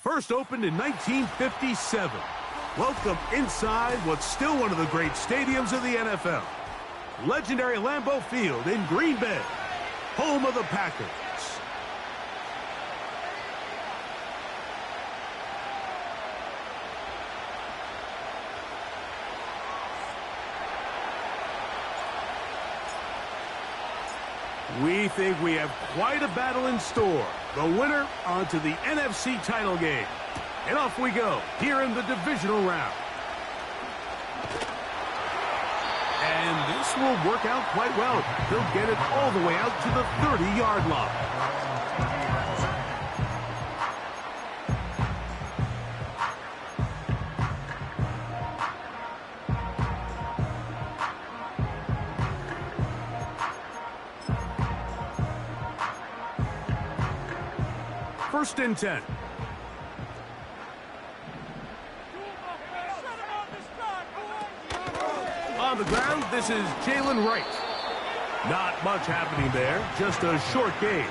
First opened in 1957. Welcome inside what's still one of the great stadiums of the NFL. Legendary Lambeau Field in Green Bay, home of the Packers. We think we have quite a battle in store. The winner onto the NFC title game. And off we go here in the divisional round. And this will work out quite well. He'll get it all the way out to the 30-yard line. First and 10. On the ground, this is Jalen Wright. Not much happening there, just a short gain.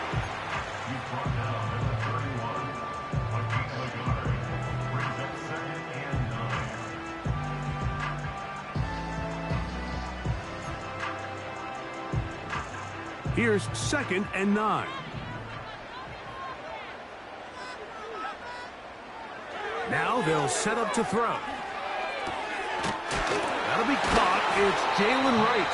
Here's 2nd and 9. Now they'll set up to throw. That'll be caught. It's Jalen Wright.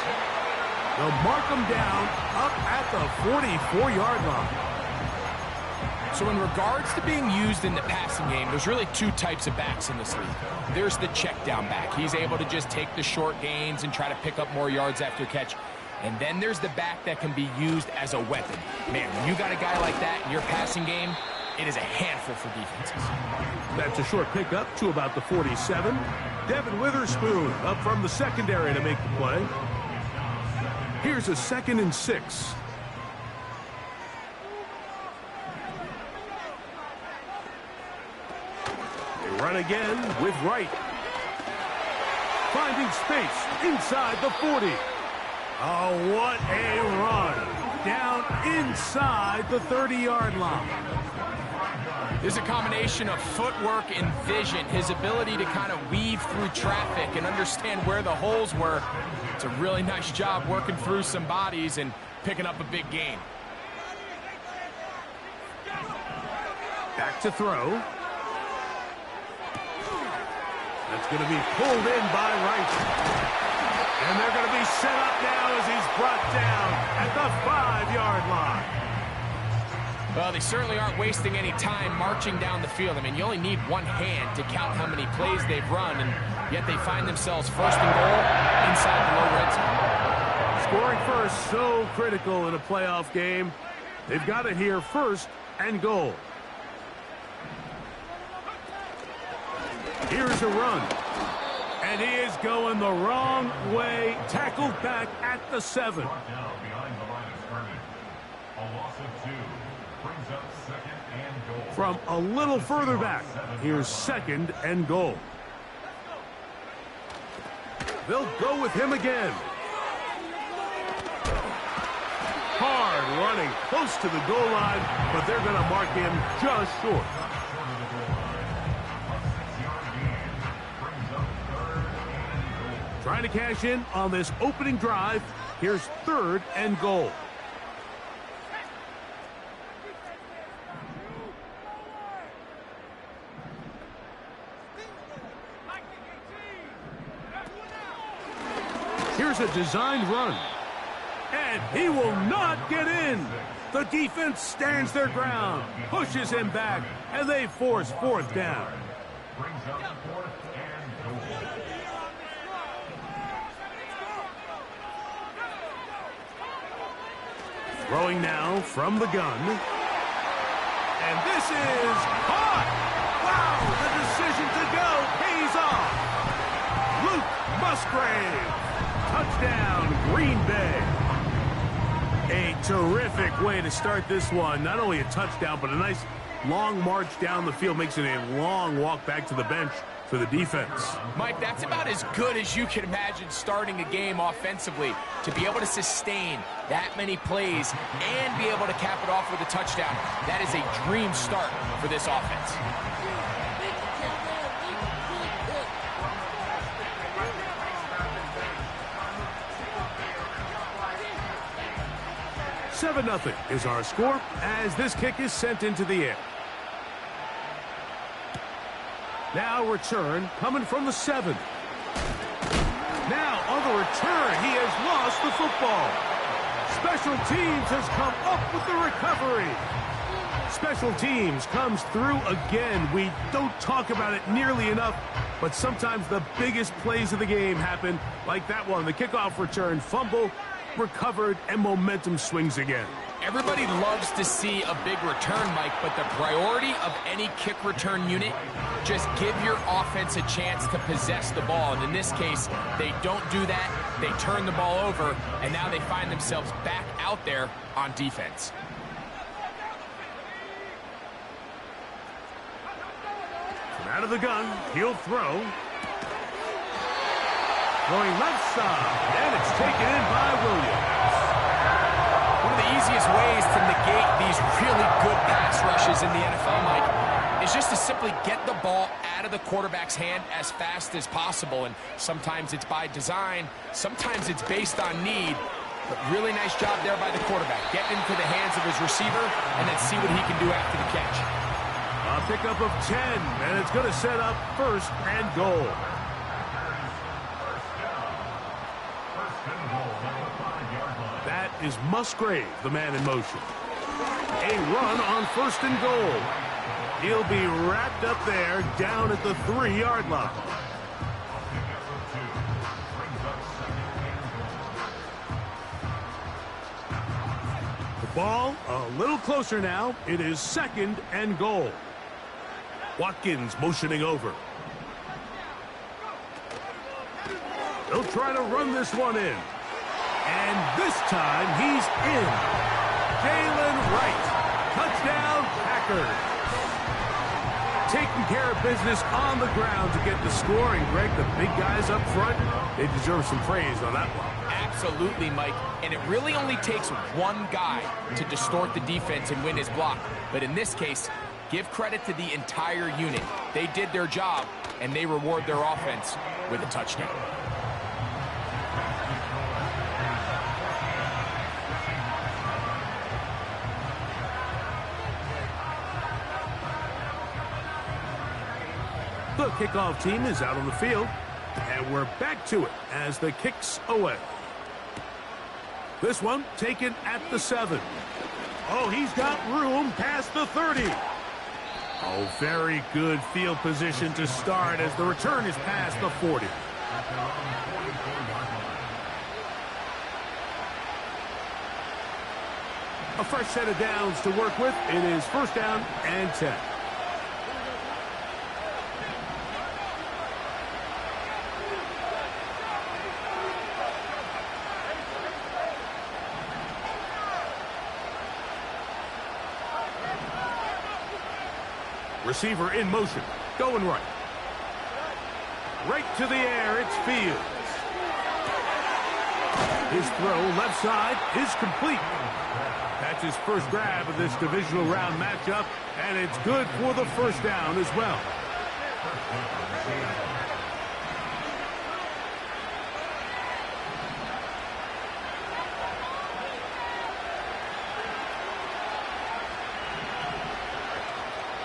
They'll mark him down up at the 44-yard line. So in regards to being used in the passing game, there's really two types of backs in this league. There's the check down back. He's able to just take the short gains and try to pick up more yards after catch. And then there's the back that can be used as a weapon. Man, when you got a guy like that in your passing game, it is a handful for defenses. That's a short pickup to about the 47. Devin Witherspoon up from the secondary to make the play. Here's a 2nd and 6. They run again with Wright. Finding space inside the 40. Oh, what a run. Down inside the 30-yard line. There's a combination of footwork and vision, his ability to kind of weave through traffic and understand where the holes were. It's a really nice job working through some bodies and picking up a big gain. Back to throw. That's going to be pulled in by Wright. And they're going to be set up now as he's brought down at the 5-yard line. Well, they certainly aren't wasting any time marching down the field. I mean, you only need one hand to count how many plays they've run, and yet they find themselves 1st and goal inside the low red zone. Scoring first, so critical in a playoff game. They've got it here, 1st and goal. Here's a run. And he is going the wrong way. Tackled back at the 7. From a little further back, here's 2nd and goal. They'll go with him again. Hard running close to the goal line, but they're going to mark him just short. Trying to cash in on this opening drive. Here's 3rd and goal. Here's a designed run. And he will not get in. The defense stands their ground, pushes him back, and they force 4th down. Throwing now from the gun. And this is caught. Wow, the decision to go pays off. Luke Musgrave. Touchdown, Green Bay. A terrific way to start this one. Not only a touchdown, but a nice long march down the field. Makes it a long walk back to the bench for the defense. Mike, that's about as good as you can imagine starting a game offensively. To be able to sustain that many plays and be able to cap it off with a touchdown, that is a dream start for this offense. 7-0 is our score as this kick is sent into the air. Now return coming from the 7. Now on the return, he has lost the football. Special teams has come up with the recovery. Special teams comes through again. We don't talk about it nearly enough, but sometimes the biggest plays of the game happen like that one. The kickoff return, fumble, recovered, and momentum swings again. Everybody loves to see a big return, Mike, but the priority of any kick return unit, just give your offense a chance to possess the ball. And in this case, they don't do that. They turn the ball over, and now they find themselves back out there on defense. From out of the gun, he'll throw. Going left side, and it's taken in by Williams. One of the easiest ways to negate these really good pass rushes in the NFL, Mike, is just to simply get the ball out of the quarterback's hand as fast as possible. And sometimes it's by design, sometimes it's based on need. But really nice job there by the quarterback. Get into the hands of his receiver and then see what he can do after the catch. A pickup of 10, and it's going to set up 1st and goal. That is Musgrave, the man in motion. A run on 1st and goal. He'll be wrapped up there down at the 3-yard line. The ball a little closer now. It is 2nd and goal. Watkins motioning over. They'll try to run this one in. And this time, he's in. Jalen Wright. Touchdown, Packers. Taking care of business on the ground to get the score. And, Greg, the big guys up front, they deserve some praise on that one. Absolutely, Mike. And it really only takes one guy to distort the defense and win his block. But in this case, give credit to the entire unit. They did their job, and they reward their offense with a touchdown. The kickoff team is out on the field, and we're back to it as the kick's away. This one taken at the 7. Oh, he's got room past the 30. Oh, very good field position to start as the return is past the 40. A fresh set of downs to work with. It is 1st down and 10. Receiver in motion, going right. Right to the air, it's Fields. His throw left side is complete. That's his first grab of this divisional round matchup, and it's good for the 1st down as well.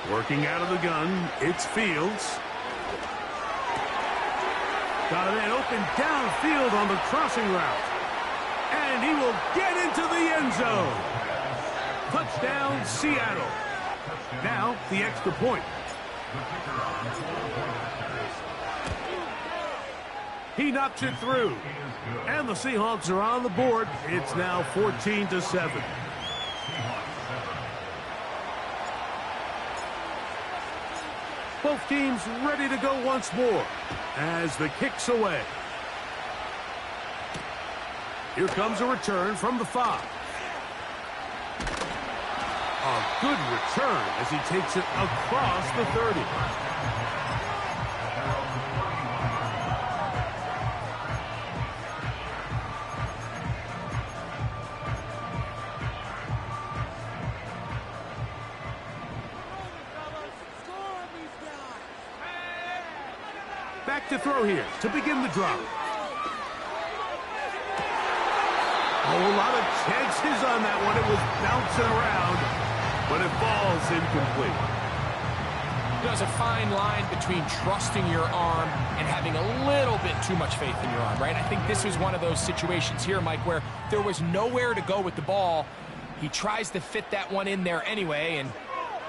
Working out of the gun, it's Fields. Got a man open downfield on the crossing route. And he will get into the end zone. Touchdown, Seattle. Now, the extra point. He knocks it through. And the Seahawks are on the board. It's now 14-7. Both teams ready to go once more as the kick's away. Here comes a return from the 5. A good return as he takes it across the 30. back to throw here to begin the drop. Oh, a lot of chances on that one. It was bouncing around, but it falls incomplete. There's a fine line between trusting your arm and having a little bit too much faith in your arm, right? I think this was one of those situations here, Mike, where there was nowhere to go with the ball. He tries to fit that one in there anyway, and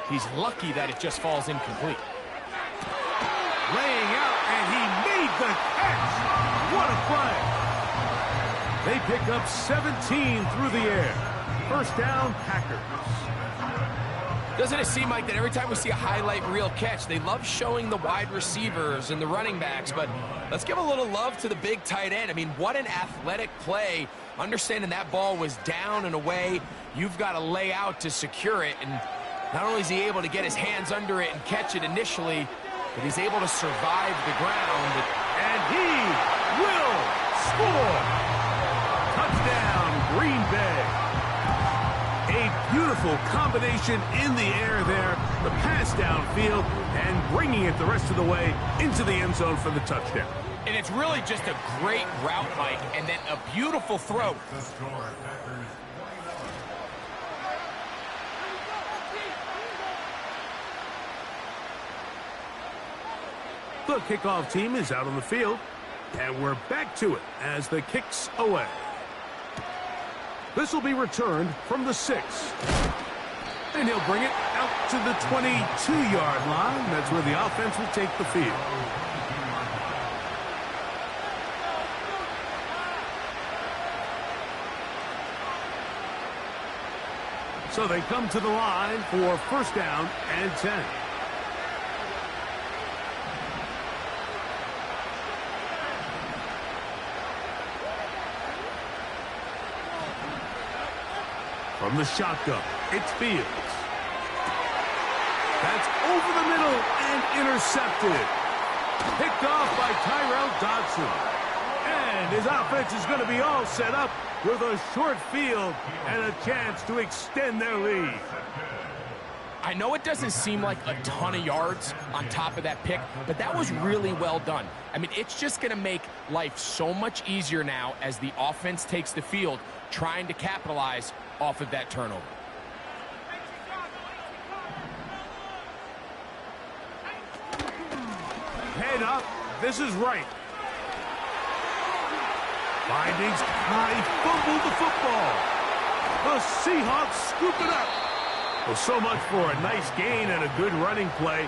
he's lucky that it just falls incomplete. Laying out, and he made the catch. What a play. They pick up 17 through the air. First down, Packers. Doesn't it seem like that every time we see a highlight reel catch, they love showing the wide receivers and the running backs, but let's give a little love to the big tight end. I mean, what an athletic play. Understanding that ball was down and away, you've got to lay out to secure it, and not only is he able to get his hands under it and catch it initially, but he's able to survive the ground. And he will score. Touchdown, Green Bay. A beautiful combination in the air there, the pass downfield, and bringing it the rest of the way into the end zone for the touchdown. And it's really just a great route, Mike, and then a beautiful throw. The kickoff team is out on the field, and we're back to it as the kick's away. This will be returned from the 6. And he'll bring it out to the 22-yard line. That's where the offense will take the field. So they come to the line for first down and 10. From the shotgun, it's Fields. That's over the middle and intercepted. Picked off by Tyrell Dodson. And his offense is going to be all set up with a short field and a chance to extend their lead. I know it doesn't seem like a ton of yards on top of that pick, but that was really well done. I mean, it's just going to make life so much easier now as the offense takes the field, trying to capitalize off of that turnover. Head up. This is right. Findings. He fumbled the football. The Seahawks scoop it up. Well, so much for a nice gain and a good running play.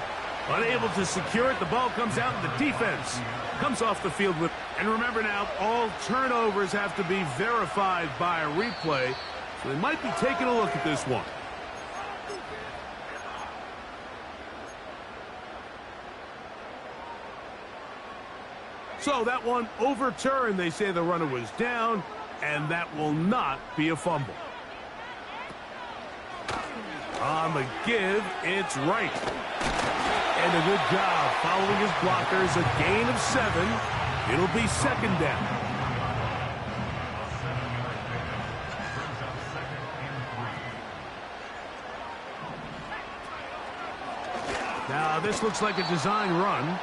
Unable to secure it, the ball comes out and the defense comes off the field with. And remember now, all turnovers have to be verified by a replay. So they might be taking a look at this one. So that one overturned. They say the runner was down, and that will not be a fumble. On the give, it's right. And a good job following his blockers. A gain of 7. It'll be second down. Now this looks like a design run.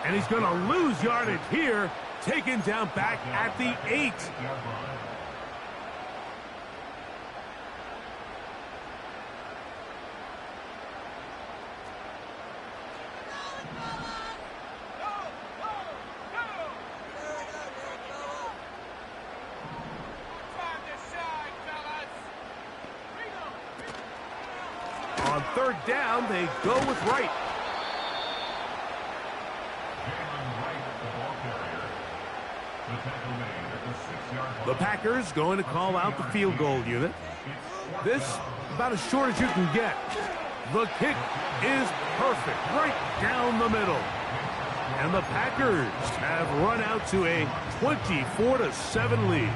And he's going to lose yardage here. Taken down back at the 8. On third down, they go with Wright. The Packers going to call out the field goal unit. This about as short as you can get. The kick is perfect, right down the middle. And the Packers have run out to a 24-7 lead.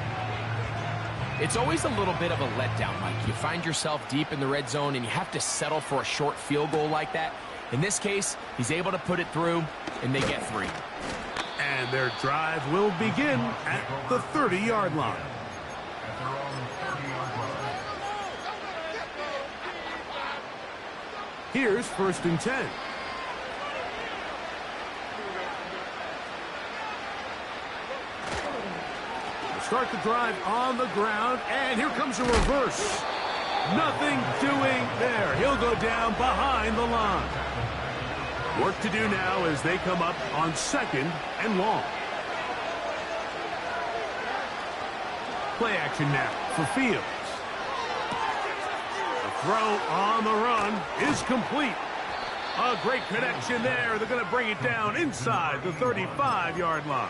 It's always a little bit of a letdown, Mike. You find yourself deep in the red zone and you have to settle for a short field goal like that. In this case, he's able to put it through, and they get 3. And their drive will begin at the 30-yard line. Here's first and 10. start the drive on the ground, and here comes a reverse. Nothing doing there. He'll go down behind the line. Work to do now as they come up on 2nd and long. Play action now for Fields. The throw on the run is complete. A great connection there. They're going to bring it down inside the 35-yard line.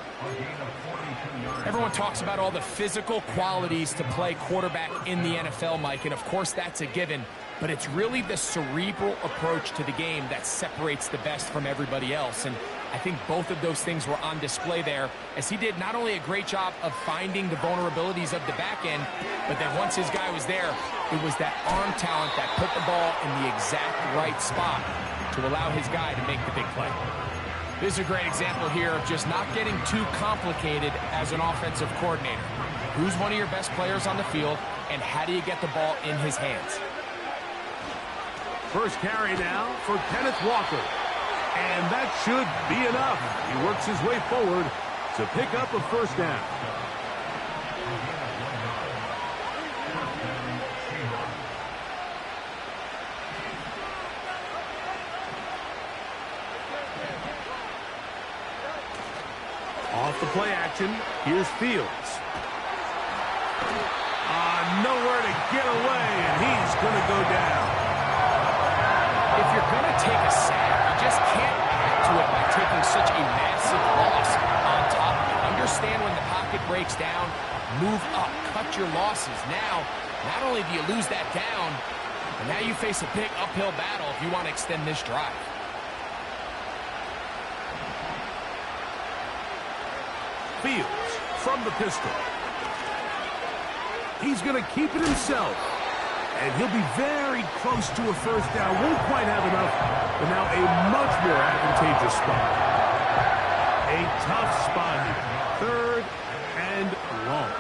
Everyone talks about all the physical qualities to play quarterback in the NFL, Mike, and of course that's a given, but it's really the cerebral approach to the game that separates the best from everybody else, and I think both of those things were on display there, as he did not only a great job of finding the vulnerabilities of the back end, but then once his guy was there, it was that arm talent that put the ball in the exact right spot to allow his guy to make the big play. This is a great example here of just not getting too complicated as an offensive coordinator. Who's one of your best players on the field, and how do you get the ball in his hands? First carry now for Kenneth Walker. And that should be enough. He works his way forward to pick up a first down. Off the play action, here's Fields. Nowhere to get away, and he's going to go down. If you're going to take a sack, you just can't add to it by taking such a massive loss on top of it. Understand when the pocket breaks down, move up, cut your losses. Now, not only do you lose that down, but now you face a big uphill battle if you want to extend this drive. Fields from the pistol. He's going to keep it himself. And he'll be very close to a first down. Won't quite have enough, but now a much more advantageous spot. A tough spot here. 3rd and long.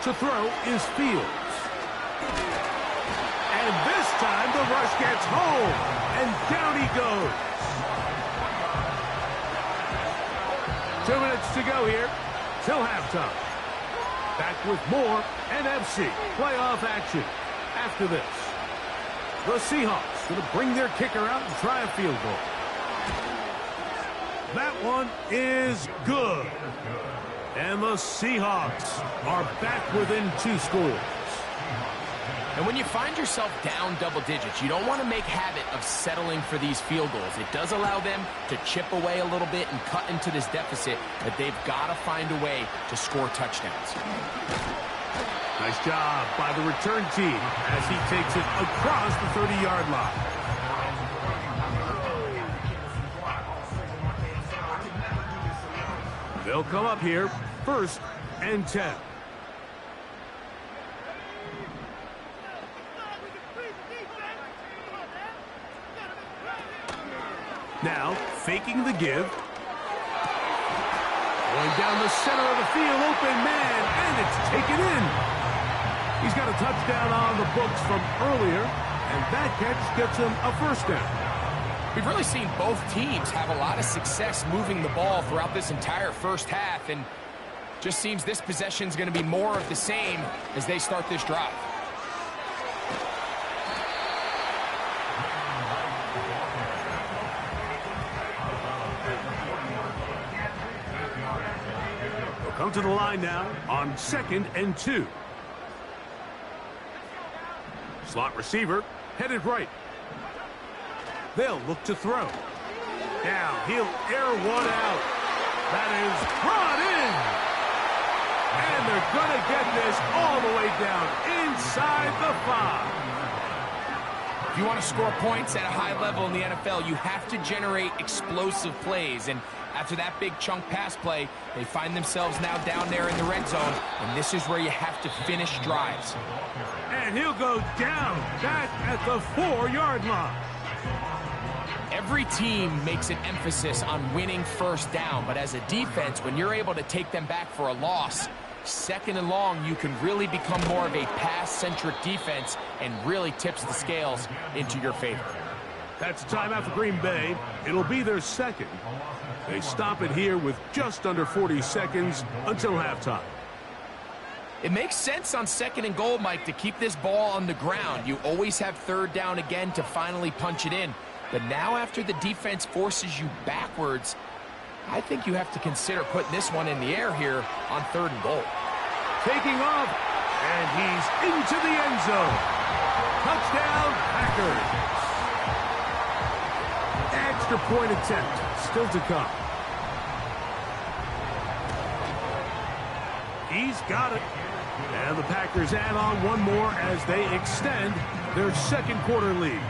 To throw is Fields. And this time the rush gets home. And down he goes. 2 minutes to go here till halftime. Back with more NFC playoff action after this. The Seahawks going to bring their kicker out and try a field goal. That one is good. And the Seahawks are back within 2 scores. And when you find yourself down double digits, you don't want to make habit of settling for these field goals. It does allow them to chip away a little bit and cut into this deficit, but they've got to find a way to score touchdowns. Nice job by the return team as he takes it across the 30-yard line. They'll come up here, 1st and 10. Now, faking the give. Going down the center of the field, open man, and it's taken in. He's got a touchdown on the books from earlier, and that catch gets him a first down. We've really seen both teams have a lot of success moving the ball throughout this entire first half, and just seems this possession's going to be more of the same as they start this drive. Come to the line now on 2nd and 2. Slot receiver headed right. They'll look to throw. Now he'll air one out. That is brought in. And they're going to get this all the way down inside the 5. If you want to score points at a high level in the NFL, you have to generate explosive plays. And after that big chunk pass play, they find themselves now down there in the red zone, and this is where you have to finish drives. And he'll go down back at the 4-yard line. Every team makes an emphasis on winning first down, but as a defense, when you're able to take them back for a loss, second and long, you can really become more of a pass-centric defense and really tips the scales into your favor. That's a timeout for Green Bay. It'll be their second. They stop it here with just under 40 seconds until halftime. It makes sense on second and goal, Mike, to keep this ball on the ground. You always have third down again to finally punch it in. But now after the defense forces you backwards, I think you have to consider putting this one in the air here on third and goal. Taking off, and he's into the end zone. Touchdown, Packers. Extra point attempt still to come. He's got it. And the Packers add on one more as they extend their second quarter lead.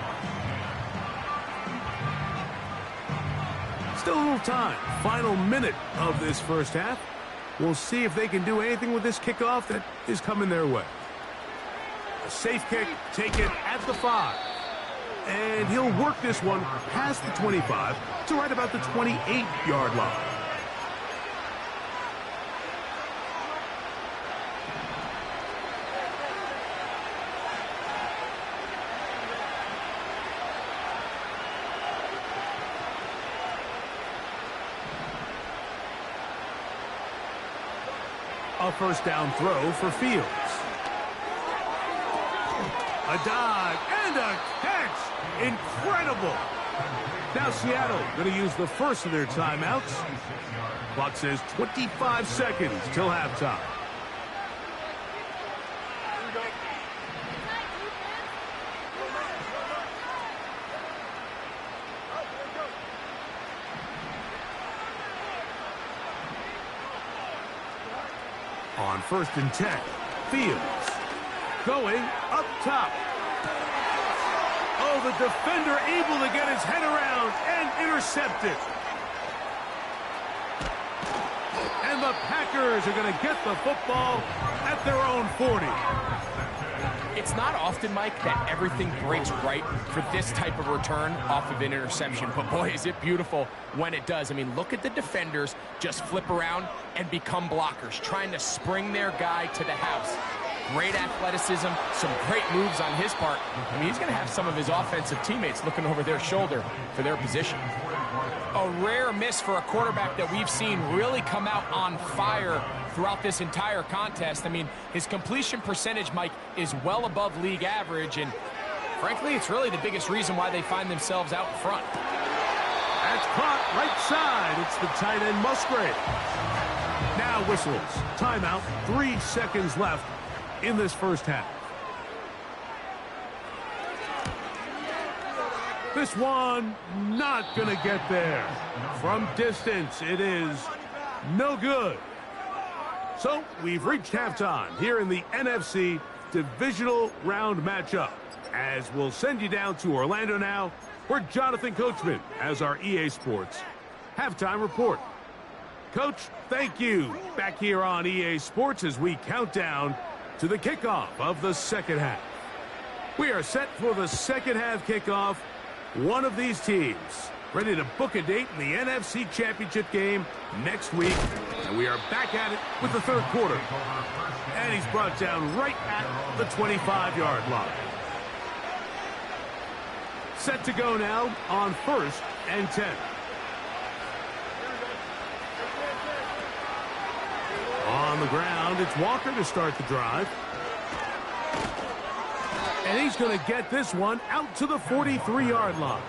Still a little time. Final minute of this first half. We'll see if they can do anything with this kickoff that is coming their way. A safe kick taken at the 5. And he'll work this one past the 25 to right about the 28-yard line. A first down throw for Fields. A dive and a catch. Incredible. Now Seattle going to use the first of their timeouts. Clock says 25 seconds till halftime. On 1st and 10, Fields going up top. Oh, the defender able to get his head around and intercept it. And the Packers are going to get the football at their own 40. It's not often, Mike, that everything breaks right for this type of return off of an interception. But, boy, is it beautiful when it does. I mean, look at the defenders just flip around and become blockers, trying to spring their guy to the house. Great athleticism, some great moves on his part. I mean, he's going to have some of his offensive teammates looking over their shoulder for their position. A rare miss for a quarterback that we've seen really come out on fire throughout this entire contest. I mean, his completion percentage, Mike, is well above league average, and frankly, it's really the biggest reason why they find themselves out in front. That's caught right side. It's the tight end Musgrave. Now whistles. Timeout. 3 seconds left in this first half. This one not going to get there. From distance, it is no good. So we've reached halftime here in the NFC Divisional Round matchup. As we'll send you down to Orlando now, where Jonathan Coachman has our EA Sports halftime report. Coach, thank you. Back here on EA Sports as we count down to the kickoff of the second half. We are set for the second half kickoff. One of these teams ready to book a date in the NFC Championship game next week. And we are back at it with the third quarter. And he's brought down right at the 25-yard line. Set to go now on 1st and 10. On the ground, it's Walker to start the drive. And he's going to get this one out to the 43-yard line.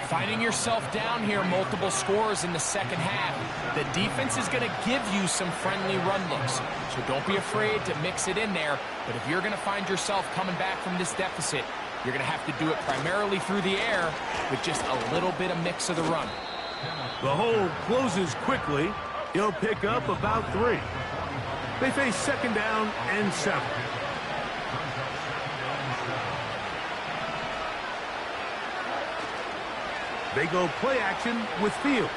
Finding yourself down here, multiple scores in the second half. The defense is going to give you some friendly run looks. So don't be afraid to mix it in there. But if you're going to find yourself coming back from this deficit, you're going to have to do it primarily through the air with just a little bit of mix of the run. The hole closes quickly. He'll pick up about 3. They face second down and 7. They go play action with Fields.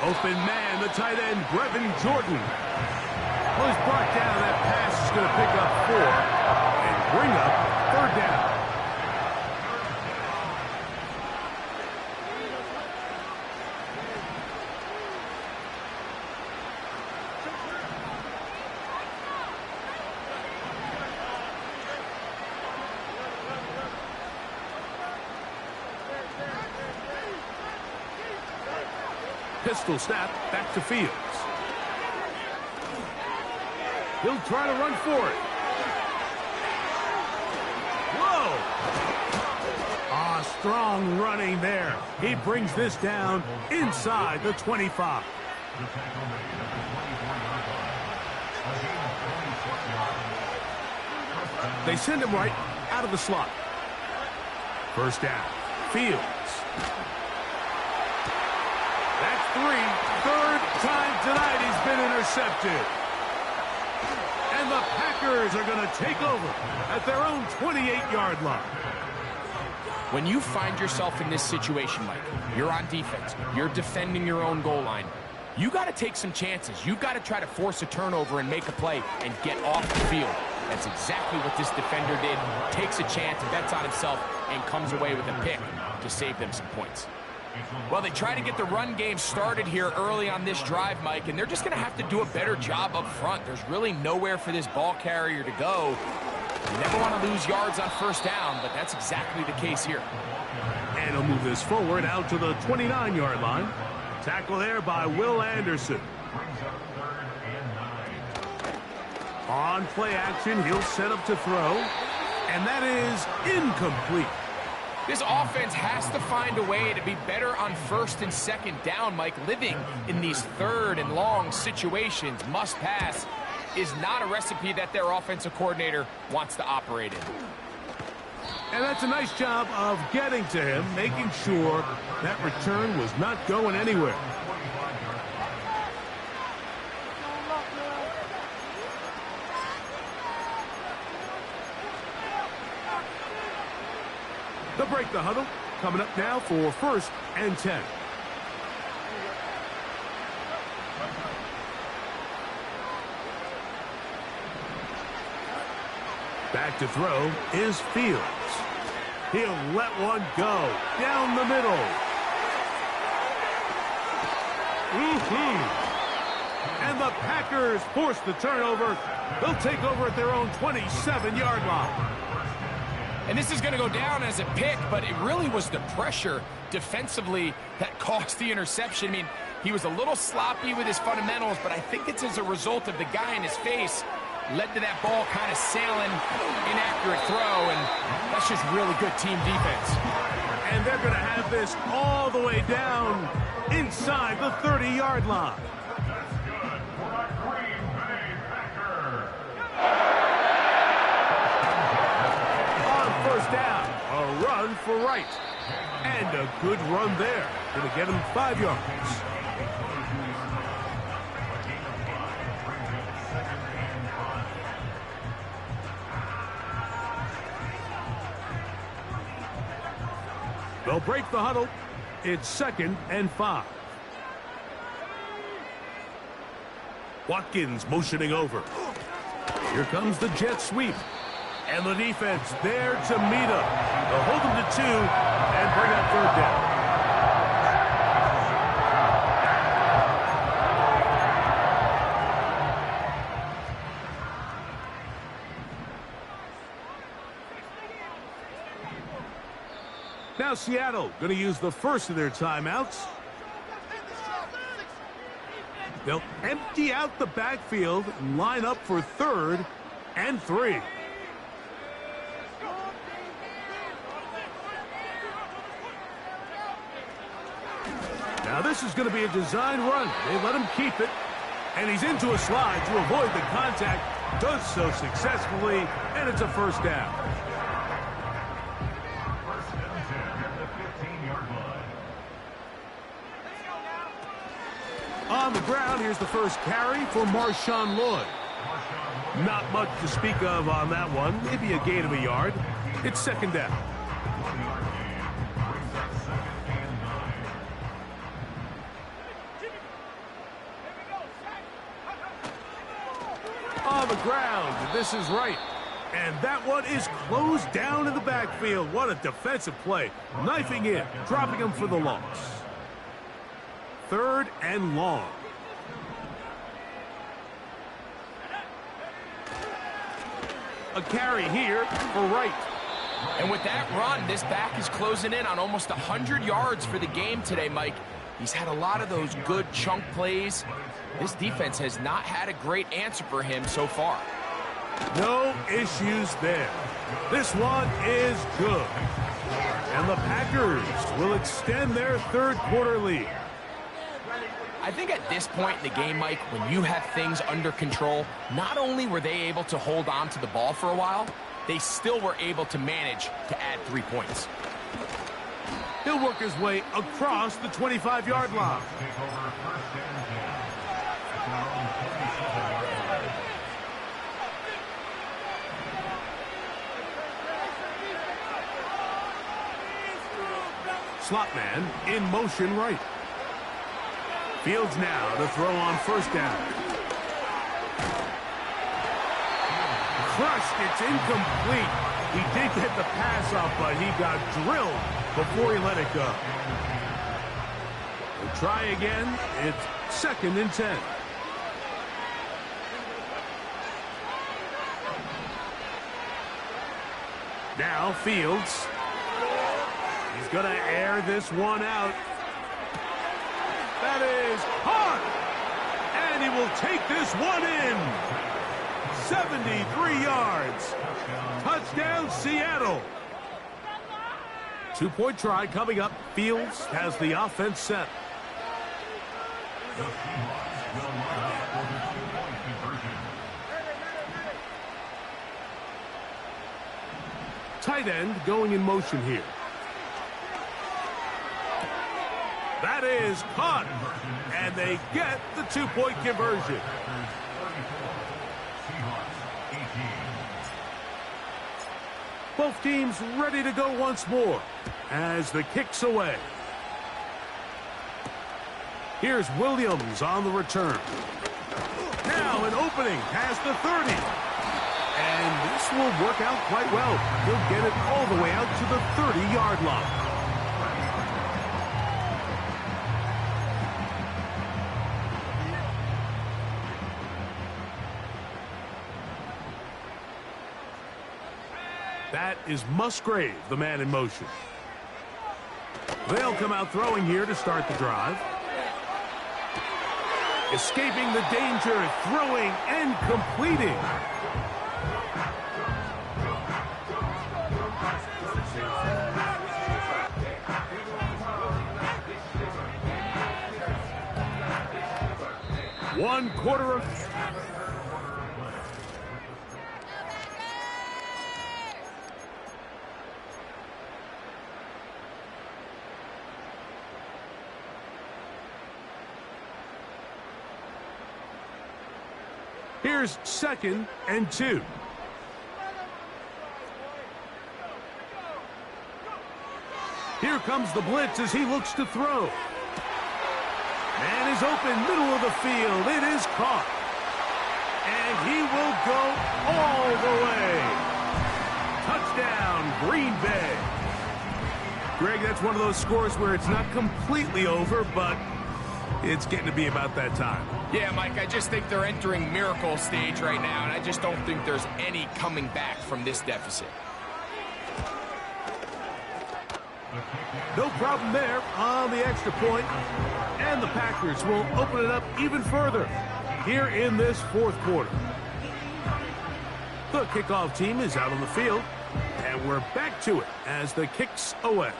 Open man, the tight end, Brevin Jordan. Well, he's brought down. That pass is going to pick up 4 and bring up third down. Pistol snap back to Fields. He'll try to run for it. Whoa! Strong running there. He brings this down inside the 25. They send him right out of the slot. First down. Fields. That's 3. Third time tonight he's been intercepted. And the Packers are going to take over at their own 28-yard line. When you find yourself in this situation, Mike, you're on defense, you're defending your own goal line, you got to take some chances. You got to try to force a turnover and make a play and get off the field. That's exactly what this defender did. Takes a chance, bets on himself, and comes away with a pick to save them some points. Well, they try to get the run game started here early on this drive, Mike, and they're just going to have to do a better job up front. There's really nowhere for this ball carrier to go. You never want to lose yards on first down, but that's exactly the case here. And he'll move this forward out to the 29-yard line. Tackle there by Will Anderson. On play action, he'll set up to throw. And that is incomplete. This offense has to find a way to be better on first and second down, Mike. Living in these third and long situations, must pass, is not a recipe that their offensive coordinator wants to operate in. And that's a nice job of getting to him, making sure that return was not going anywhere. They'll break the huddle. Coming up now for 1st and 10. Back to throw is Fields. He'll let one go down the middle. And the Packers force the turnover. They'll take over at their own 27-yard line. And this is going to go down as a pick, but it really was the pressure defensively that caused the interception. I mean, he was a little sloppy with his fundamentals, but I think it's as a result of the guy in his face led to that ball kind of sailing, inaccurate throw, and that's just really good team defense. And they're going to have this all the way down inside the 30-yard line. First down, a run for right. And a good run there. Going to get him 5 yards. They'll break the huddle. It's 2nd and 5. Watkins motioning over. Here comes the jet sweep. And the defense there to meet him. They'll hold him to 2 and bring up 3rd down. Now Seattle going to use the first of their timeouts. They'll empty out the backfield and line up for 3rd and 3. Now this is going to be a design run. They let him keep it, and he's into a slide to avoid the contact. Does so successfully, and it's a 1st down. On the ground, here's the first carry for Marshawn Lloyd. Not much to speak of on that one. Maybe a gain of a yard. It's 2nd down. On the ground, this is right. And that one is closed down in the backfield. What a defensive play. Knifing in, dropping him for the loss. 3rd and long. A carry here for Wright. And with that run, this back is closing in on almost 100 yards for the game today, Mike. He's had a lot of those good chunk plays. This defense has not had a great answer for him so far. No issues there. This one is good. And the Packers will extend their third quarter lead. I think at this point in the game, Mike, when you have things under control, not only were they able to hold on to the ball for a while, they still were able to manage to add 3 points. He'll work his way across the 25-yard line. Slot man in motion right. Fields now to throw on first down. Crushed, it's incomplete. He did get the pass off, but he got drilled before he let it go. We'll try again. It's 2nd and 10. Now Fields. He's going to air this one out. That is hard. And he will take this one in. 73 yards. Touchdown, Seattle. 2-point try coming up. Fields has the offense set. Tight end going in motion here. That is caught. And they get the 2-point conversion. Both teams ready to go once more as the kick's away. Here's Williams on the return. Now an opening past the 30. And this will work out quite well. He'll get it all the way out to the 30-yard line. That is Musgrave, the man in motion. They'll come out throwing here to start the drive. Escaping the danger, throwing and completing. One quarter of... Here's 2nd and 2. Here comes the blitz as he looks to throw. Man is open, middle of the field. It is caught. And he will go all the way. Touchdown, Green Bay. Greg, that's one of those scores where it's not completely over, but it's getting to be about that time. Yeah, Mike, I just think they're entering miracle stage right now, and I just don't think there's any coming back from this deficit. No problem there on the extra point, and the Packers will open it up even further here in this fourth quarter. The kickoff team is out on the field, and we're back to it as the kick's away.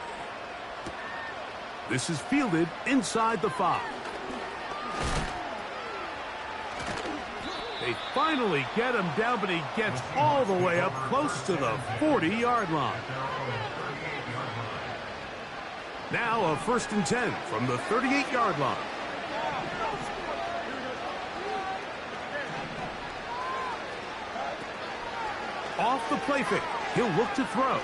This is fielded inside the 5. They finally get him down, but he gets all the way up close to the 40-yard line. Now a 1st and 10 from the 38-yard line. Off the play fake, he'll look to throw.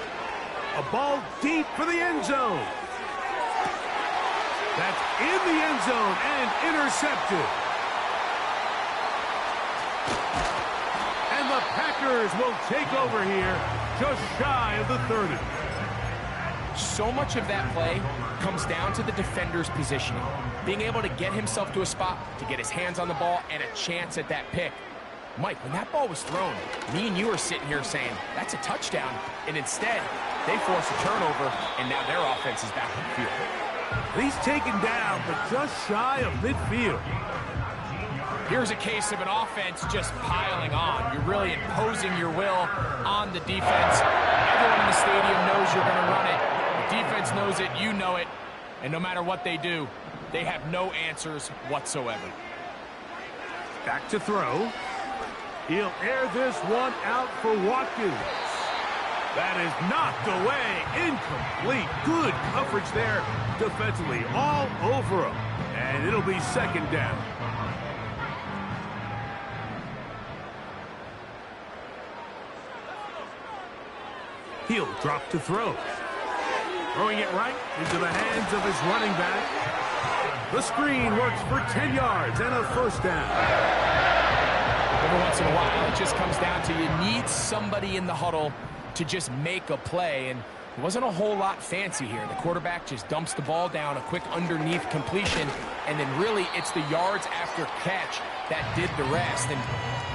A ball deep for the end zone. That's in the end zone and intercepted. And the Packers will take over here just shy of the 30. So much of that play comes down to the defender's positioning. Being able to get himself to a spot, to get his hands on the ball, and a chance at that pick. Mike, when that ball was thrown, me and you are sitting here saying, that's a touchdown. And instead, they force a turnover, and now their offense is back on the field. He's taken down, but just shy of midfield. Here's a case of an offense just piling on. You're really imposing your will on the defense. Everyone in the stadium knows you're going to run it. The defense knows it, you know it. And no matter what they do, they have no answers whatsoever. Back to throw. He'll air this one out for Watkins. That is knocked away. Incomplete. Good coverage there defensively. All over him. And it'll be second down. He'll drop to throw. Throwing it right into the hands of his running back. The screen works for 10 yards and a first down. Every once in a while, it just comes down to you need somebody in the huddle to just make a play. And it wasn't a whole lot fancy here. The quarterback just dumps the ball down, a quick underneath completion, and then really it's the yards after catch that did the rest. And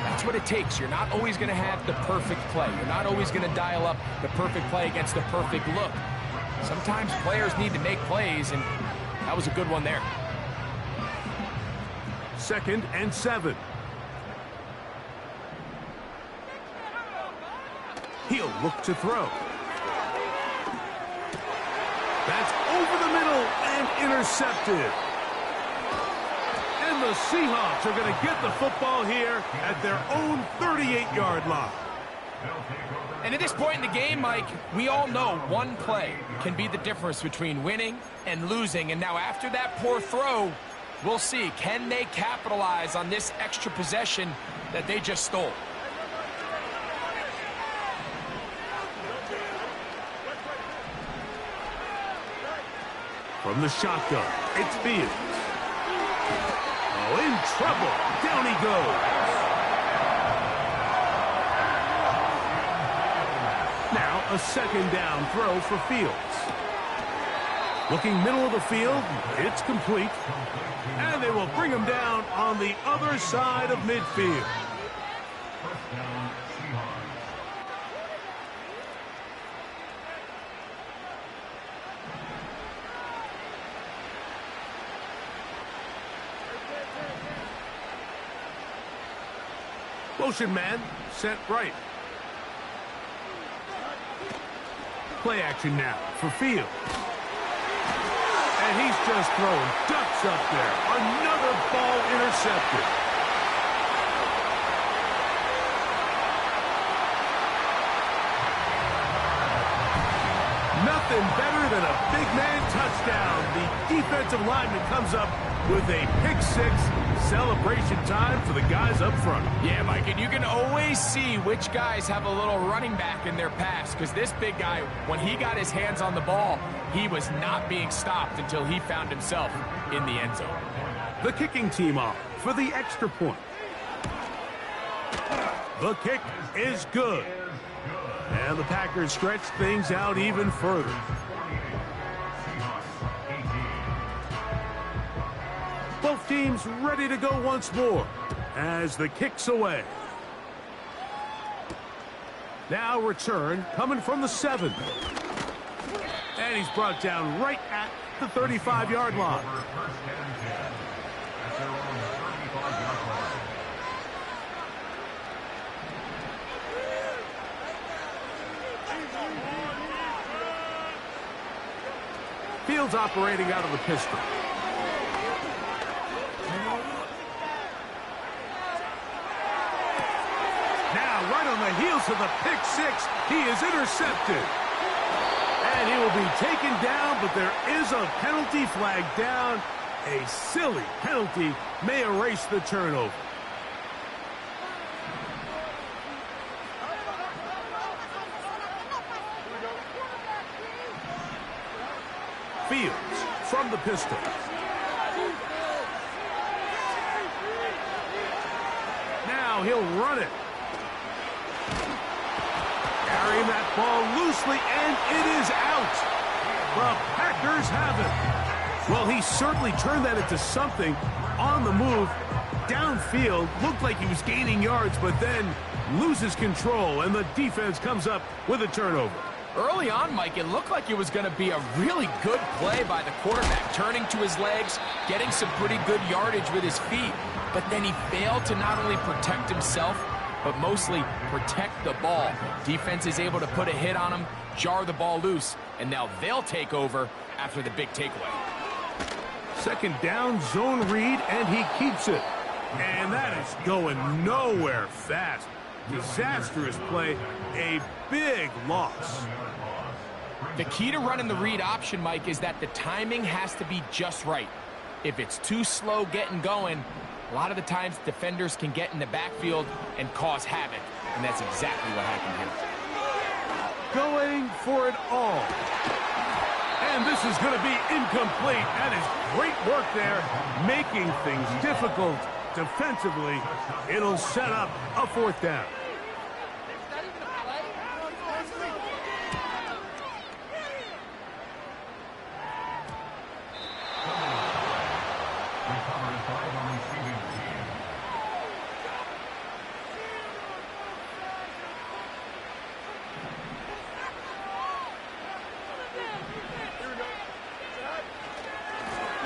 that's what it takes. You're not always going to have the perfect play. You're not always going to dial up the perfect play against the perfect look. Sometimes players need to make plays, and that was a good one there. 2nd and 7. He'll look to throw. That's over the middle and intercepted. And the Seahawks are going to get the football here at their own 38-yard line. And at this point in the game, Mike, we all know one play can be the difference between winning and losing. And now after that poor throw, we'll see. Can they capitalize on this extra possession that they just stole? From the shotgun, it's Ville. Oh, in trouble. Down he goes. Now a second down throw for Fields. Looking middle of the field, it's complete. And they will bring him down on the other side of midfield. Motion man sent right. Play action now for Field. And he's just throwing ducks up there. Another ball intercepted. Nothing better than a big man touchdown. The defensive lineman comes up with a pick-6. Celebration time for the guys up front. Yeah, Mike, and you can always see which guys have a little running back in their pass, because this big guy, when he got his hands on the ball, he was not being stopped until he found himself in the end zone. The kicking team off for the extra point. The kick is good. And the Packers stretch things out even further. Both teams ready to go once more as the kick's away. Now return coming from the 7. And he's brought down right at the 35-yard line. Fields operating out of the pistol. Now, right on the heels of the pick-6, he is intercepted. And he will be taken down, but there is a penalty flag down. A silly penalty may erase the turnover. Fields from the pistol. Now he'll run it. Carrying that ball loosely, and it is out. The Packers have it. Well, he certainly turned that into something on the move. Downfield, looked like he was gaining yards, but then loses control, and the defense comes up with a turnover. Early on, Mike, it looked like it was going to be a really good play by the quarterback, turning to his legs, getting some pretty good yardage with his feet, but then he failed to not only protect himself, but mostly protect the ball. Defense is able to put a hit on him, jar the ball loose, and now they'll take over after the big takeaway. Second down, zone read, and he keeps it. And that is going nowhere fast. Disastrous play, a big loss. The key to running the read option, Mike, is that the timing has to be just right. If it's too slow getting going, a lot of the times defenders can get in the backfield and cause havoc, and that's exactly what happened here. Going for it all. And this is going to be incomplete. That is great work there, making things difficult defensively. It'll set up a fourth down.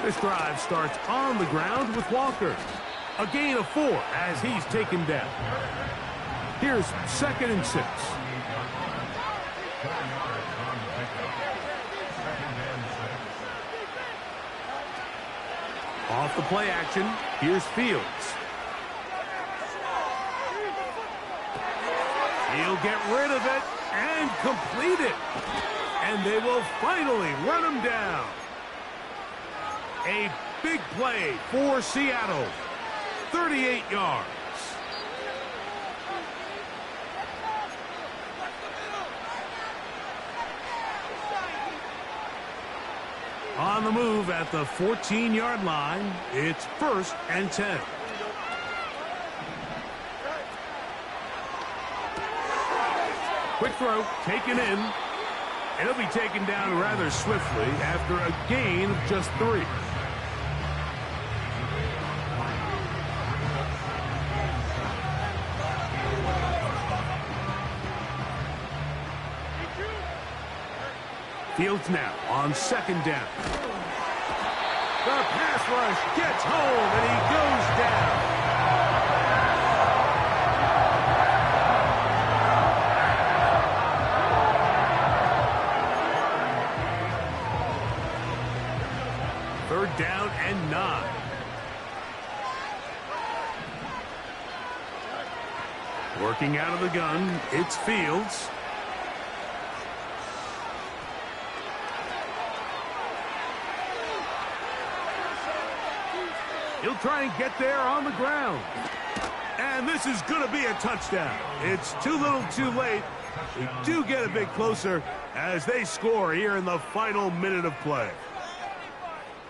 This drive starts on the ground with Walker. A gain of 4 as he's taken down. Here's 2nd and 6. Off the play action, here's Fields. He'll get rid of it and complete it. And they will finally run him down. A big play for Seattle. 38 yards. On the move at the 14-yard line, it's 1st and 10. Quick throw, taken in. It'll be taken down rather swiftly after a gain of just 3. Fields now on 2nd down. The pass rush gets home and he goes down. Third down and 9. Working out of the gun, it's Fields. He'll try and get there on the ground. And this is going to be a touchdown. It's too little too late. We do get a bit closer as they score here in the final minute of play.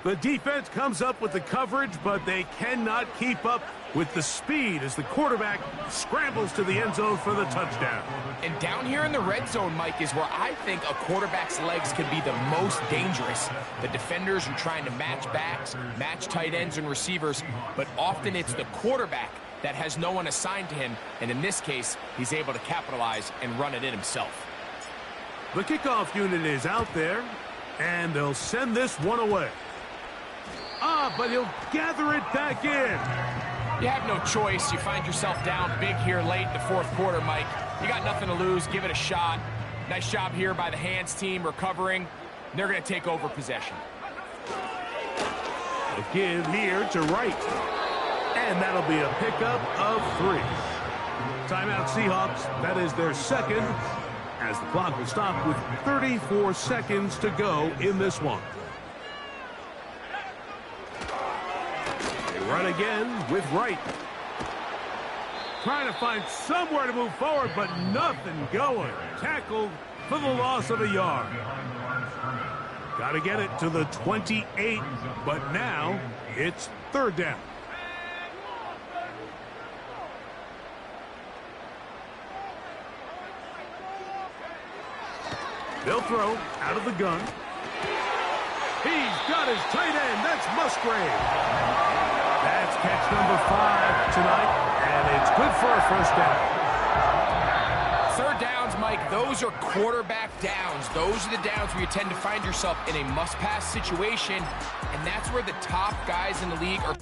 The defense comes up with the coverage, but they cannot keep up with the speed as the quarterback scrambles to the end zone for the touchdown. And down here in the red zone, Mike, is where I think a quarterback's legs can be the most dangerous. The defenders are trying to match backs, match tight ends and receivers, but often it's the quarterback that has no one assigned to him, and in this case, he's able to capitalize and run it in himself. The kickoff unit is out there, and they'll send this one away. But he'll gather it back in. You have no choice. You find yourself down big here late in the 4th quarter, Mike. You got nothing to lose. Give it a shot. Nice job here by the hands team recovering. They're going to take over possession. A give here to Wright. And that'll be a pickup of 3. Timeout Seahawks. That is their 2nd as the clock will stop with 34 seconds to go in this one. Run again with Wright. Trying to find somewhere to move forward, but nothing going. Tackled for the loss of a yard. Got to get it to the 28, but now it's 3rd down. They'll throw out of the gun. He's got his tight end. That's Musgrave. That's catch number 5 tonight, and it's good for a 1st down. 3rd downs, Mike. Mike, those are quarterback downs. Those are the downs where you tend to find yourself in a must-pass situation, and that's where the top guys in the league are